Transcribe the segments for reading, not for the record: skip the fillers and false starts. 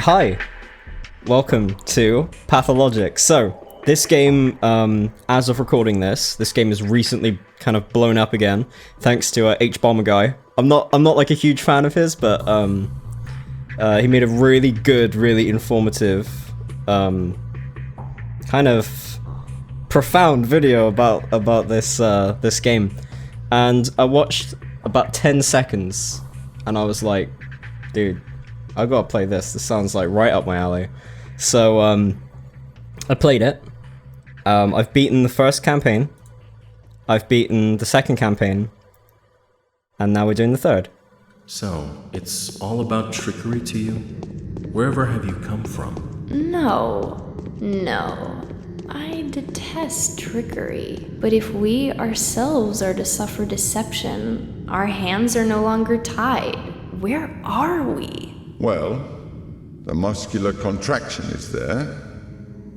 Hi, welcome to Pathologic. So, this game, as of recording this game is recently kind of blown up again, thanks to H-Bomber guy. I'm not like a huge fan of his, but he made a really good, really informative, kind of profound video about this game, and I watched about 10 seconds, and I was like, dude, I gotta play this. This sounds like right up my alley. So I played it. I've beaten the first campaign. I've beaten the second campaign, and now we're doing the third. So, it's all about trickery to you? Wherever have you come from? No. I detest trickery. But if we ourselves are to suffer deception, our hands are no longer tied. Where are we? Well, the muscular contraction is there.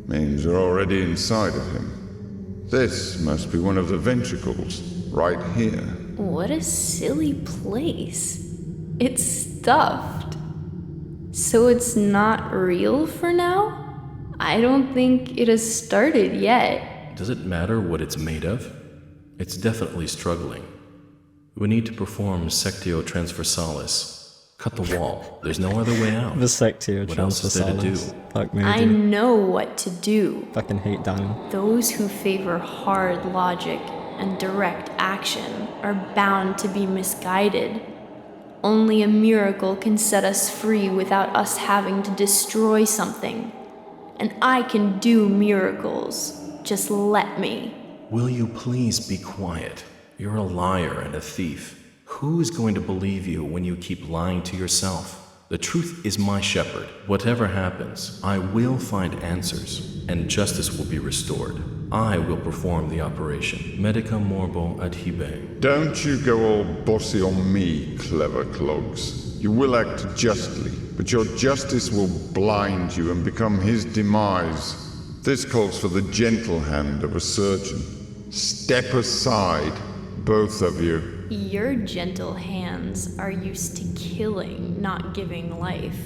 Means you're already inside of him. This must be one of the ventricles, right here. What a silly place. It's stuffed. So it's not real for now? I don't think it has started yet. Does it matter what it's made of? It's definitely struggling. We need to perform sectio transversalis. Cut the wall. There's no other way out. The sectio What else is there to do? Fuck me, I dude. know what to do. Fucking hate Daniel. Those who favor hard logic and direct action are bound to be misguided. Only a miracle can set us free without us having to destroy something. And I can do miracles. Just let me. Will you please be quiet? You're a liar and a thief. Who is going to believe you when you keep lying to yourself? The truth is my shepherd. Whatever happens, I will find answers, and justice will be restored. I will perform the operation. Medica morbo adhibe. Don't you go all bossy on me, clever clogs. You will act justly, but your justice will blind you and become his demise. This calls for the gentle hand of a surgeon. Step aside, both of you. Your gentle hands are used to killing, not giving life.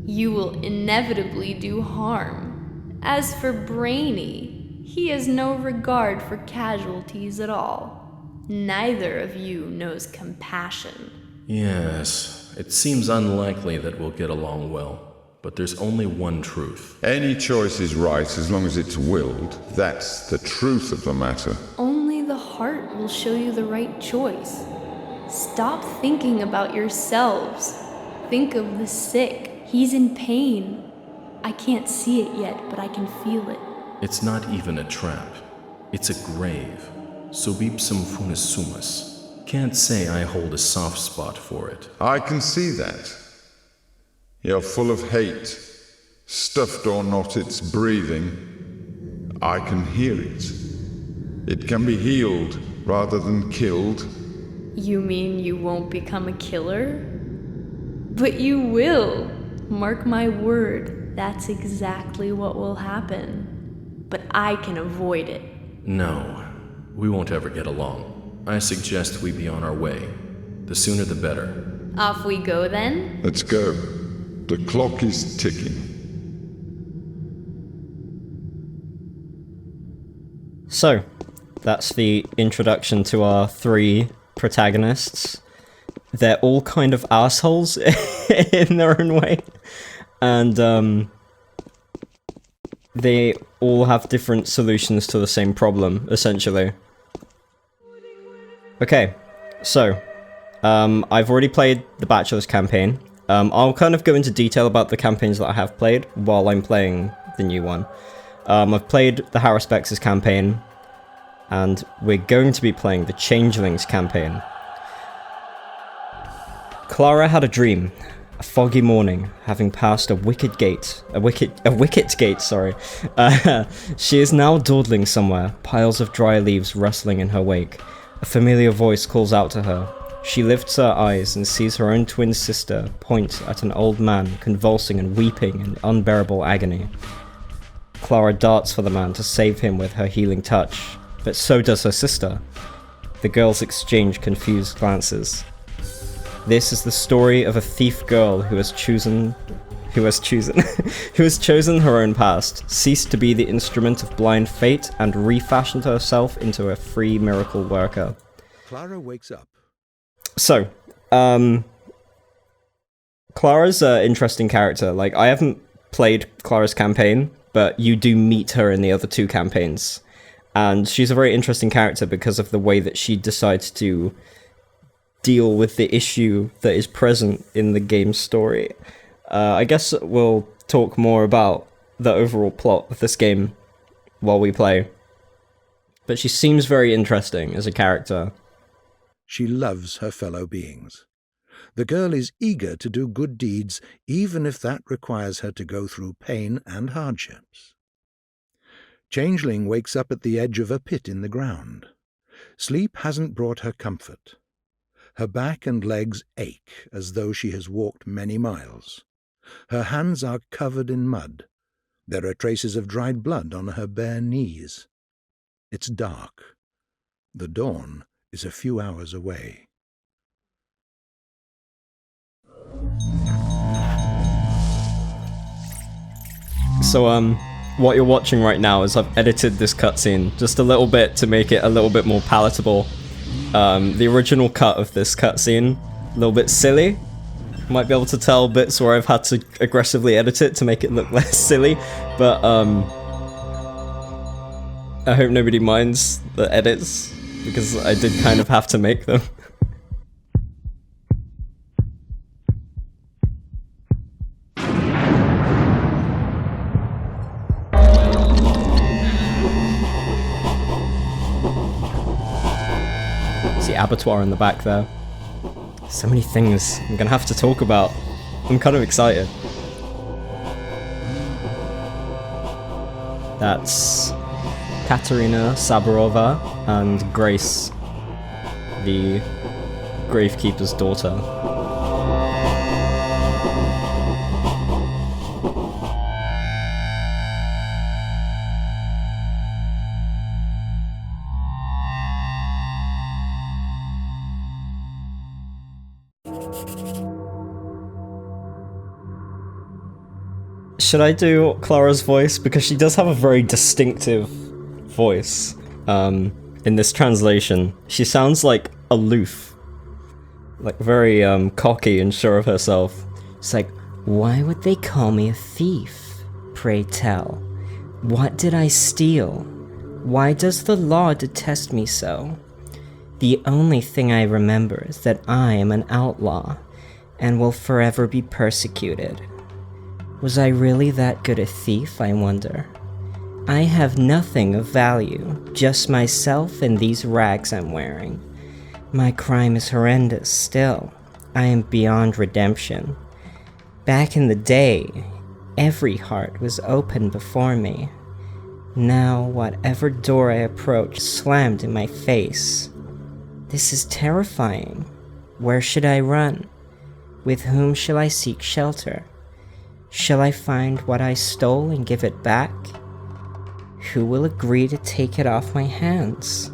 You will inevitably do harm. As for Brainy, he has no regard for casualties at all. Neither of you knows compassion. Yes, it seems unlikely that we'll get along well, but there's only one truth. Any choice is right as long as it's willed. That's the truth of the matter. Only the heart will show you the right choice. Stop thinking about yourselves. Think of the sick. He's in pain. I can't see it yet, but I can feel it. It's not even a trap. It's a grave. Subipsum funis sumus. Can't say I hold a soft spot for it. I can see that. You're full of hate. Stuffed or not, it's breathing. I can hear it. It can be healed rather than killed. You mean you won't become a killer? But you will. Mark my word, that's exactly what will happen. But I can avoid it. No, we won't ever get along. I suggest we be on our way. The sooner the better. Off we go then? Let's go. The clock is ticking. So, that's the introduction to our three protagonists. They're all kind of assholes in their own way, and they all have different solutions to the same problem, essentially. Okay, so I've already played the Bachelor's campaign. I'll kind of go into detail about the campaigns that I have played while I'm playing the new one. I've played the Harrispex's campaign, and we're going to be playing the Changelings campaign. Clara had a dream, a foggy morning, having passed a wicket gate, sorry. She is now dawdling somewhere, piles of dry leaves rustling in her wake. A familiar voice calls out to her. She lifts her eyes and sees her own twin sister point at an old man convulsing and weeping in unbearable agony. Clara darts for the man to save him with her healing touch, but so does her sister. The girls exchange confused glances. This is the story of a thief girl who has chosen who has chosen who has chosen her own past, ceased to be the instrument of blind fate, and refashioned herself into a free miracle worker. Clara wakes up. So, Clara's an interesting character. Like, I haven't played Clara's campaign, but you do meet her in the other 2 campaigns. And she's a very interesting character because of the way that she decides to deal with the issue that is present in the game's story. I guess we'll talk more about the overall plot of this game while we play. But she seems very interesting as a character. She loves her fellow beings. The girl is eager to do good deeds, even if that requires her to go through pain and hardships. Changeling wakes up at the edge of a pit in the ground. Sleep hasn't brought her comfort. Her back and legs ache as though she has walked many miles. Her hands are covered in mud. There are traces of dried blood on her bare knees. It's dark. The dawn is a few hours away. So, what you're watching right now is I've edited this cutscene just a little bit to make it a little bit more palatable. The original cut of this cutscene, a little bit silly. You might be able to tell bits where I've had to aggressively edit it to make it look less silly, but I hope nobody minds the edits, because I did kind of have to make them. See abattoir in the back there. So many things I'm gonna have to talk about. I'm kind of excited. That's Katerina Saburova and Grace, the gravekeeper's daughter. Should I do Clara's voice? Because she does have a very distinctive voice in this translation. She sounds like aloof, like very cocky and sure of herself. It's like, why would they call me a thief? Pray tell. What did I steal? Why does the law detest me so? The only thing I remember is that I am an outlaw and will forever be persecuted. Was I really that good a thief, I wonder? I have nothing of value, just myself and these rags I'm wearing. My crime is horrendous still. I am beyond redemption. Back in the day, every heart was open before me. Now, whatever door I approach slammed in my face. This is terrifying. Where should I run? With whom shall I seek shelter? Shall I find what I stole and give it back? Who will agree to take it off my hands?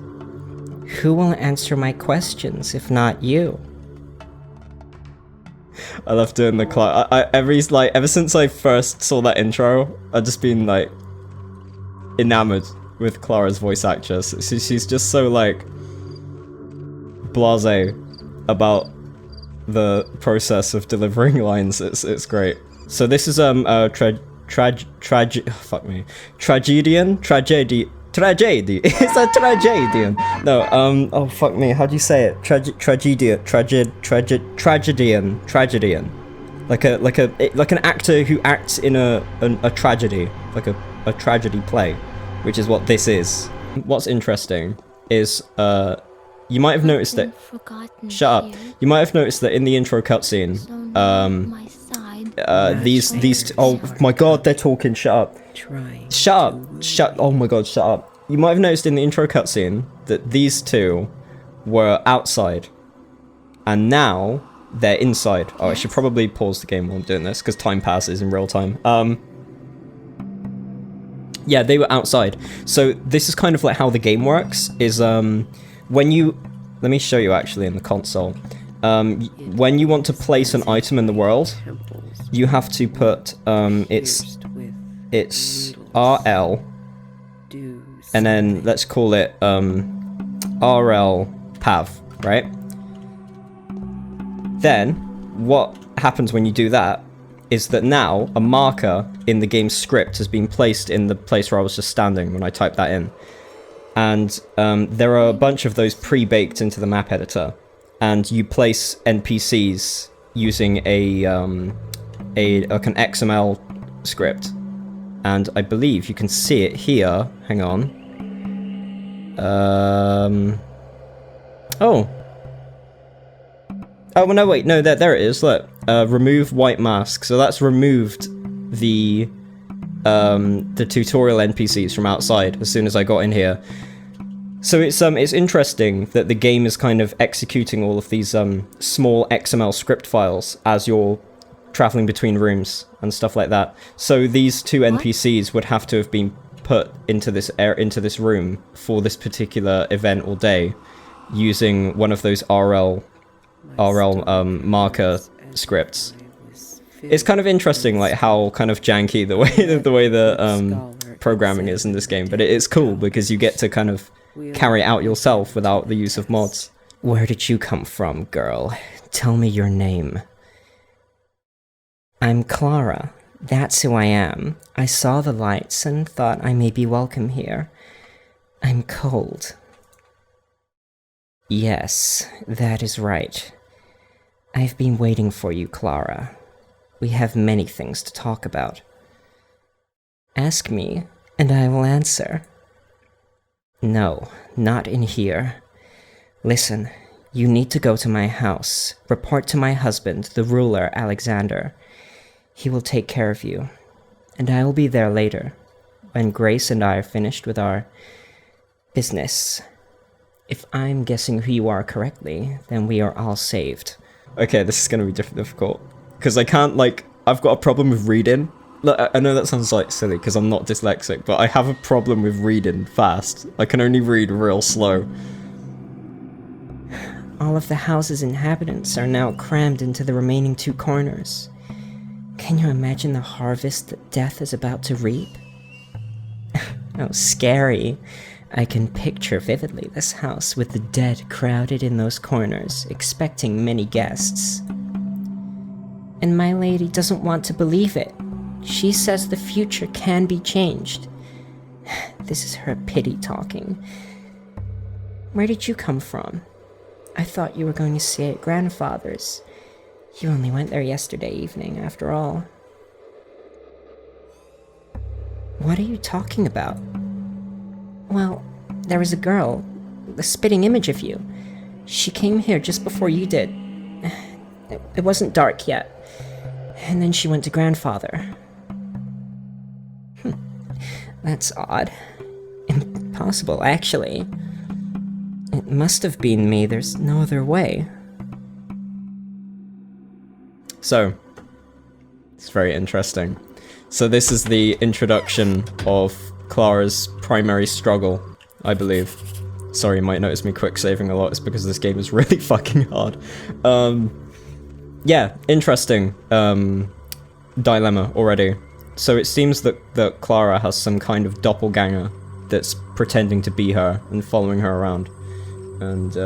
Who will answer my questions if not you? I love doing the ever since I first saw that intro, I've just been like enamored with Clara's voice actress. She's just so like blasé about the process of delivering lines. It's great. So this is tragedian. It's a tragedian. No, oh fuck me. How do you say it? Tragedian. Like an actor who acts in a tragedy, like a tragedy play, which is what this is. What's interesting is you might have noticed that. Shut up. You might have noticed that in the intro cutscene, these oh my god, they're talking. Shut up. Oh my god, shut up. You might have noticed in the intro cutscene that these two were outside, and now they're inside. Oh, I should probably pause the game while I'm doing this because time passes in real time. Yeah, they were outside. So this is kind of like how the game works. Is when you, let me show you actually in the console. When you want to place an item in the world, you have to put it's RL, and then let's call it RL pav, right? Then what happens when you do that is that now a marker in the game's script has been placed in the place where I was just standing when I typed that in. And there are a bunch of those pre-baked into the map editor, and you place NPCs using like an XML script. And I believe you can see it here. Hang on. Oh, well, no, wait, no, there it is. Look, remove white mask. So that's removed the tutorial NPCs from outside as soon as I got in here. So it's interesting that the game is kind of executing all of these small XML script files as you're traveling between rooms and stuff like that. So these two NPCs would have to have been put into this room for this particular event or day using one of those RL marker scripts. It's kind of interesting, like how kind of janky the way the programming is in this game, but it's cool because you get to kind of carry it out yourself without the use of mods. Where did you come from, girl? Tell me your name. I'm Clara. That's who I am. I saw the lights and thought I may be welcome here. I'm cold. Yes, that is right. I've been waiting for you, Clara. We have many things to talk about. Ask me, and I will answer. No, not in here. Listen, you need to go to my house, report to my husband, the ruler, Alexander. He will take care of you, and I will be there later, when Grace and I are finished with our business. If I'm guessing who you are correctly, then we are all saved. Okay, this is going to be difficult. Because I can't, like, I've got a problem with reading. Look, I know that sounds, like, silly, because I'm not dyslexic, but I have a problem with reading fast. I can only read real slow. All of the house's inhabitants are now crammed into the remaining 2 corners. Can you imagine the harvest that death is about to reap? Oh, scary. I can picture vividly this house with the dead crowded in those corners, expecting many guests. And my lady doesn't want to believe it. She says the future can be changed. This is her pity talking. Where did you come from? I thought you were going to stay at grandfather's. You only went there yesterday evening, after all. What are you talking about? Well, there was a girl, the spitting image of you. She came here just before you did. It wasn't dark yet. And then she went to grandfather. That's odd. Impossible, actually. It must have been me. There's no other way. So, it's very interesting. So this is the introduction of Clara's primary struggle, I believe. Sorry, you might notice me quick saving a lot. It's because this game is really fucking hard. Yeah, interesting dilemma already. So it seems that Clara has some kind of doppelganger that's pretending to be her and following her around. And,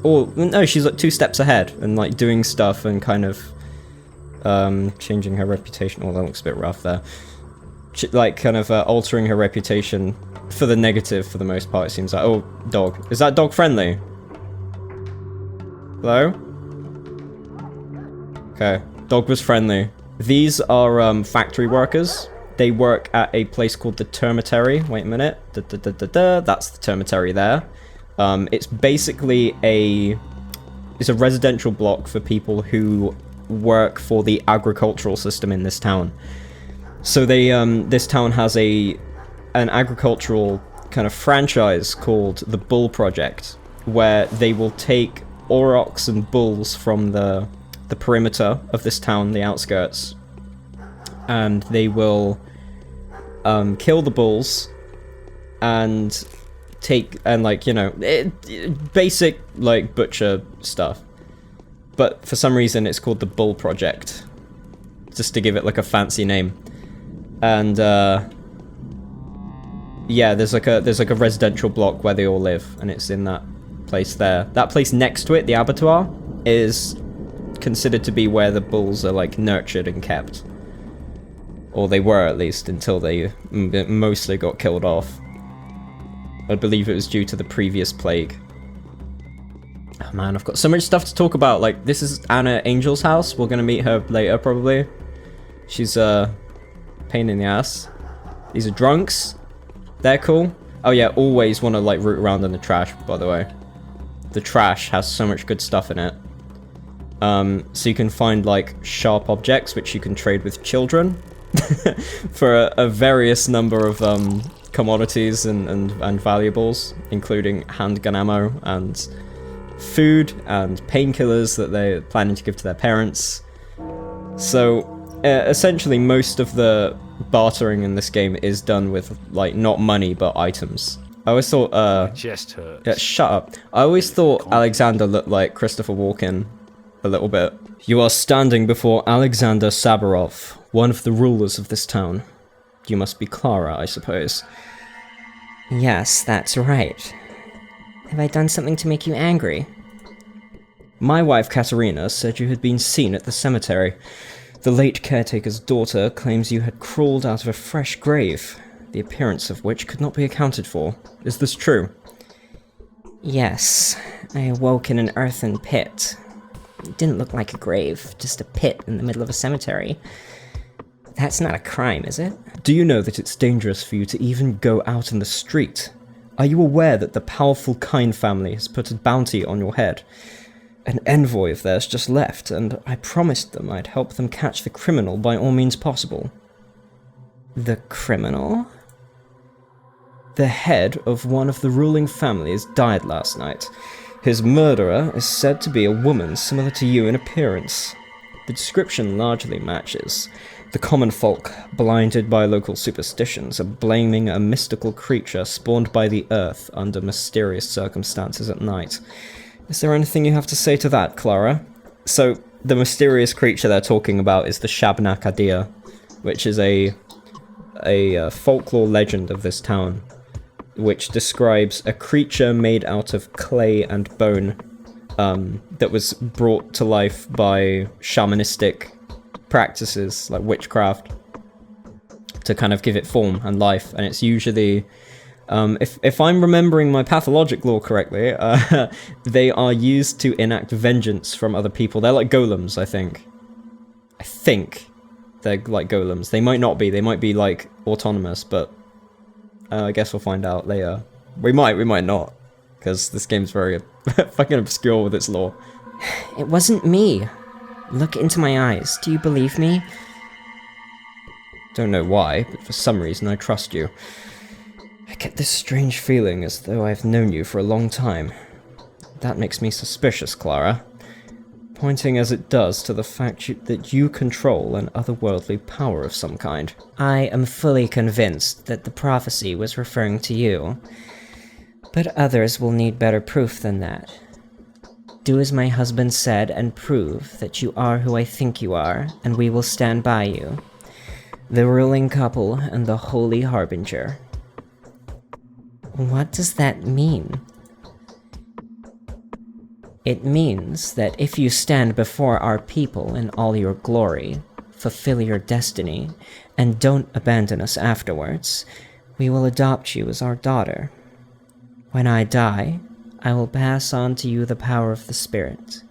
or, no, she's like 2 steps ahead and like doing stuff and kind of changing her reputation. Oh, that looks a bit rough there. Like, kind of altering her reputation for the negative for the most part, it seems like. Oh, dog. Is that dog friendly? Hello? Okay, dog was friendly. These are factory workers. They work at a place called the Termitary. Wait a minute. That's the Termitary there. It's basically it's a residential block for people who work for the agricultural system in this town. So they this town has an agricultural kind of franchise called the Bull Project, where they will take aurochs and bulls from the perimeter of this town, the outskirts, and they will kill the bulls and like, you know, basic like butcher stuff. But for some reason it's called the Bull Project. just to give it like a fancy name. And yeah, there's like a residential block where they all live, and it's in that place there. That place next to it, the abattoir, is considered to be where the bulls are like nurtured and kept. Or they were, at least, until they mostly got killed off. I believe it was due to the previous plague. Oh man, I've got so much stuff to talk about. Like, this is Anna Angel's house. We're gonna meet her later, probably. She's a pain in the ass. These are drunks. They're cool. Oh yeah, always want to like root around in the trash, by the way. The trash has so much good stuff in it. So you can find like sharp objects which you can trade with children for a various number of commodities and valuables, including handgun ammo and food and painkillers that they're planning to give to their parents. So essentially most of the bartering in this game is done with like not money but items. I always thought My chest hurts. yeah, shut up. I always thought Alexander looked like Christopher Walken a little bit. You are standing before Alexander Sabarov, one of the rulers of this town. You must be Clara, I suppose. Yes, that's right. Have I done something to make you angry? My wife Katerina said you had been seen at the cemetery. The late caretaker's daughter claims you had crawled out of a fresh grave, the appearance of which could not be accounted for. Is this true? Yes, I awoke in an earthen pit. It didn't look like a grave, just a pit in the middle of a cemetery. That's not a crime, is it? Do you know that it's dangerous for you to even go out in the street? Are you aware that the powerful Kine family has put a bounty on your head? An envoy of theirs just left, and I promised them I'd help them catch the criminal by all means possible. The criminal? The head of one of the ruling families died last night. His murderer is said to be a woman similar to you in appearance. The description largely matches. The common folk, blinded by local superstitions, are blaming a mystical creature spawned by the earth under mysterious circumstances at night. Is there anything you have to say to that, Clara? So, the mysterious creature they're talking about is the Shabnak Adir, which is a folklore legend of this town, which describes a creature made out of clay and bone that was brought to life by shamanistic practices, like witchcraft, to kind of give it form and life. And it's usually, if I'm remembering my pathologic lore correctly, they are used to enact vengeance from other people. They're like golems, I think. I think they're like golems. They might not be. They might be like autonomous, but I guess we'll find out later. We might not, because this game's very fucking obscure with its lore. It wasn't me. Look into my eyes. Do you believe me? Don't know why, but for some reason I trust you. I get this strange feeling as though I've known you for a long time. That makes me suspicious, Clara. Pointing as it does to the fact that you control an otherworldly power of some kind. I am fully convinced that the prophecy was referring to you, but others will need better proof than that. Do as my husband said and prove that you are who I think you are, and we will stand by you. The ruling couple and the holy harbinger. What does that mean? It means that if you stand before our people in all your glory, fulfill your destiny, and don't abandon us afterwards, we will adopt you as our daughter. When I die, I will pass on to you the power of the spirit,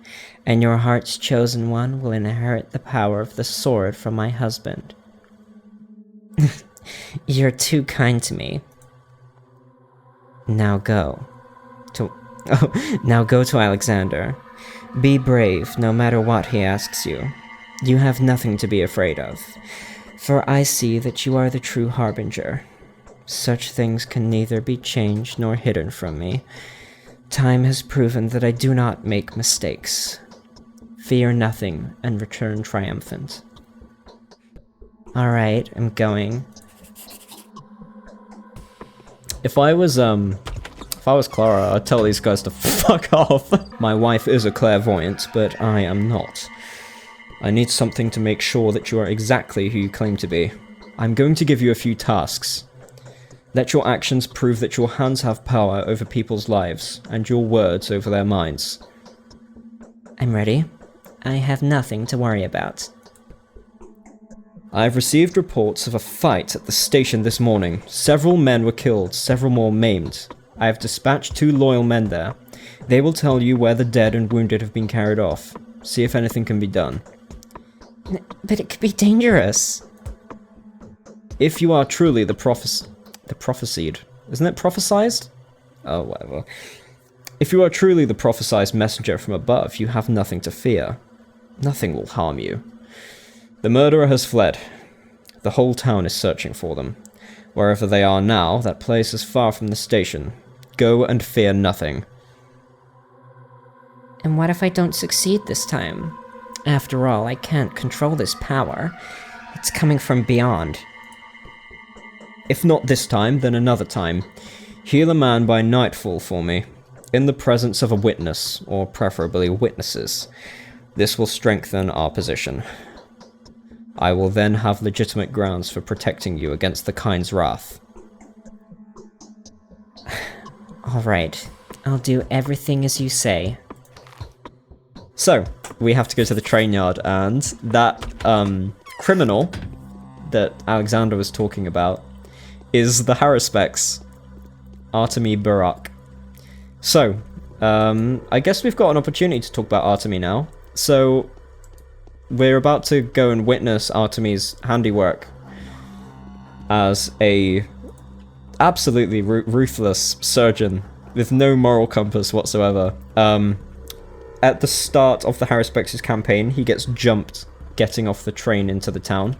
and your heart's chosen one will inherit the power of the sword from my husband. You're too kind to me. Now go to Alexander. Be brave no matter what he asks you. You have nothing to be afraid of, for I see that you are the true harbinger. Such things can neither be changed nor hidden from me. Time has proven that I do not make mistakes. Fear nothing and return triumphant. Alright, I'm going. If I was Clara, I'd tell these guys to fuck off. My wife is a clairvoyant, but I am not. I need something to make sure that you are exactly who you claim to be. I'm going to give you a few tasks. Let your actions prove that your hands have power over people's lives, and your words over their minds. I'm ready. I have nothing to worry about. I have received reports of a fight at the station this morning. Several men were killed, several more maimed. I have dispatched 2 loyal men there. They will tell you where the dead and wounded have been carried off. See if anything can be done. But it could be dangerous. If you are truly the prophesied. Isn't it prophesized? Oh, whatever. If you are truly the prophesized messenger from above, you have nothing to fear. Nothing will harm you. The murderer has fled. The whole town is searching for them. Wherever they are now, that place is far from the station. Go and fear nothing. And what if I don't succeed this time? After all, I can't control this power. It's coming from beyond. If not this time, then another time. Heal a man by nightfall for me, in the presence of a witness, or preferably witnesses. This will strengthen our position. I will then have legitimate grounds for protecting you against the Kind's wrath. Alright, I'll do everything as you say. So, we have to go to the train yard, and that criminal that Alexander was talking about is the Haruspex, Artemy Barak. So, I guess we've got an opportunity to talk about Artemy now. So, we're about to go and witness Artemy's handiwork as a absolutely ruthless surgeon with no moral compass whatsoever. At the start of the Haruspex's campaign, he gets jumped getting off the train into the town.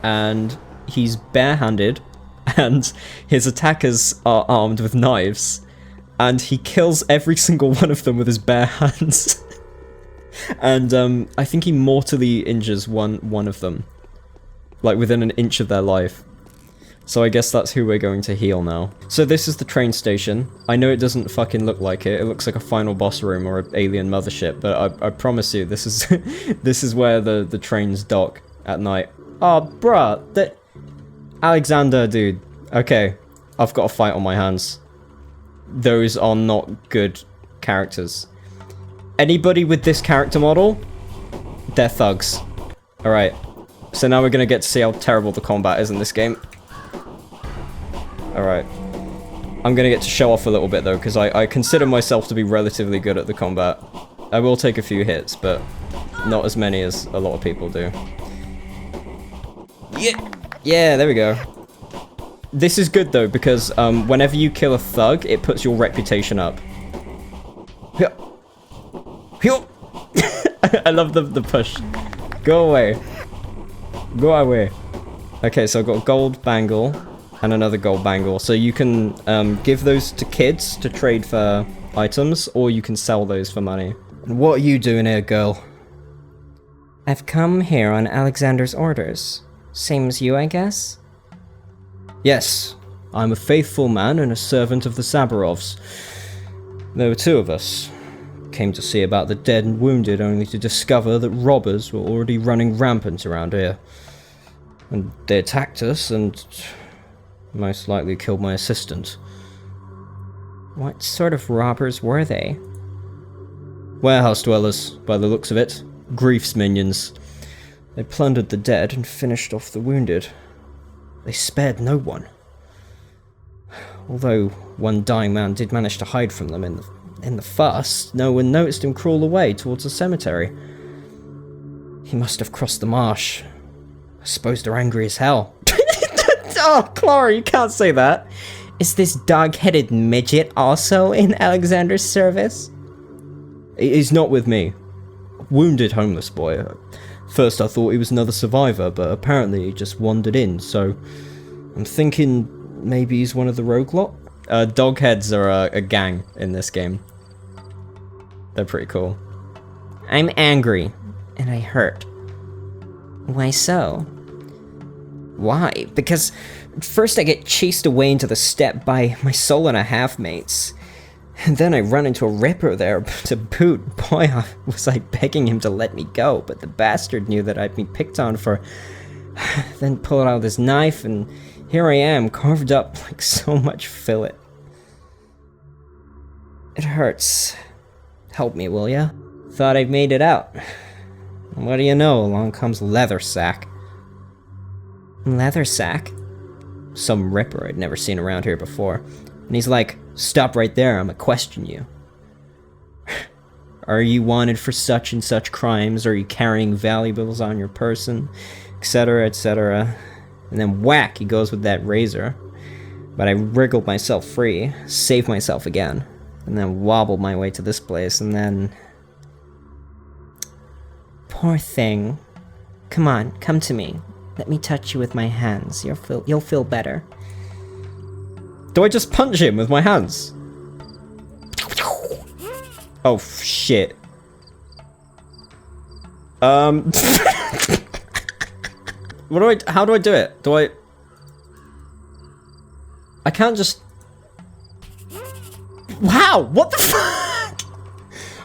And he's barehanded, and his attackers are armed with knives. And he kills every single one of them with his bare hands. And I think he mortally injures one of them. Like within an inch of their life. So I guess that's who we're going to heal now. So this is the train station. I know it doesn't fucking look like it. It looks like a final boss room or an alien mothership, but I promise you, this is this is where the trains dock at night. Oh, bruh, that Alexander, dude. Okay, I've got a fight on my hands. Those are not good characters. Anybody with this character model, they're thugs. Alright, so now we're gonna get to see how terrible the combat is in this game. Alright. I'm gonna get to show off a little bit though, because I consider myself to be relatively good at the combat. I will take a few hits, but not as many as a lot of people do. Yeah, there we go. This is good though, because whenever you kill a thug, it puts your reputation up. I love the push. Go away. Go away. Okay, so I've got a gold bangle and another gold bangle. So you can give those to kids to trade for items, or you can sell those for money. And what are you doing here, girl? I've come here on Alexander's orders. Same as you, I guess? Yes, I'm a faithful man and a servant of the Sabarovs. There were 2 of us. Came to see about the dead and wounded, only to discover that robbers were already running rampant around here. And they attacked us and most likely killed my assistant. What sort of robbers were they? Warehouse dwellers, by the looks of it. Grief's minions. They plundered the dead and finished off the wounded. They spared no one. Although one dying man did manage to hide from them in the fuss, no one noticed him crawl away towards the cemetery. He must have crossed the marsh. I suppose they're angry as hell. Oh, Clara, you can't say that. Is this dog-headed midget also in Alexander's service? He's not with me. Wounded homeless boy. First I thought he was another survivor, but apparently he just wandered in, so I'm thinking maybe he's one of the rogue lot? Dogheads are a gang in this game. They're pretty cool. I'm angry, and I hurt. Why so? Why? Because first I get chased away into the steppe by my soul and a half mates. And then I run into a ripper there to boot. Boy, I was like begging him to let me go, but the bastard knew that I'd been picked on for... Then pulled out this knife, and here I am, carved up like so much fillet. It hurts. Help me, will ya? Thought I'd made it out. And what do you know, along comes Leather Sack. Leather Sack? Some ripper I'd never seen around here before. And he's like, stop right there, I'ma question you. Are you wanted for such and such crimes? Are you carrying valuables on your person? Etc, etc. And then whack, he goes with that razor. But I wriggled myself free, saved myself again, and then wobbled my way to this place, and then... Poor thing. Come on, come to me. Let me touch you with my hands. You'll feel better. Do I just punch him with my hands? Oh, shit. How do I do it? I can't just... Wow, what the fuck?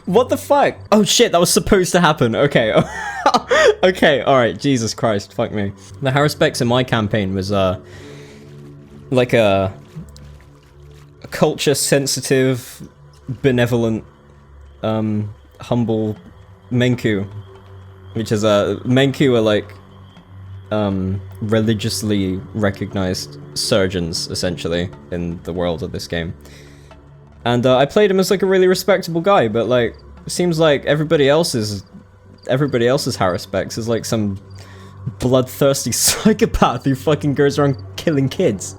What the fuck? Oh shit, that was supposed to happen. Okay. Okay, alright, Jesus Christ, fuck me. The Haruspecs in my campaign was, like a culture-sensitive, benevolent, humble Menku. Which is, Menku are like, religiously recognized surgeons, essentially, in the world of this game. And I played him as like a really respectable guy, but like, it seems like everybody else's Haruspecs is like some bloodthirsty psychopath who fucking goes around killing kids.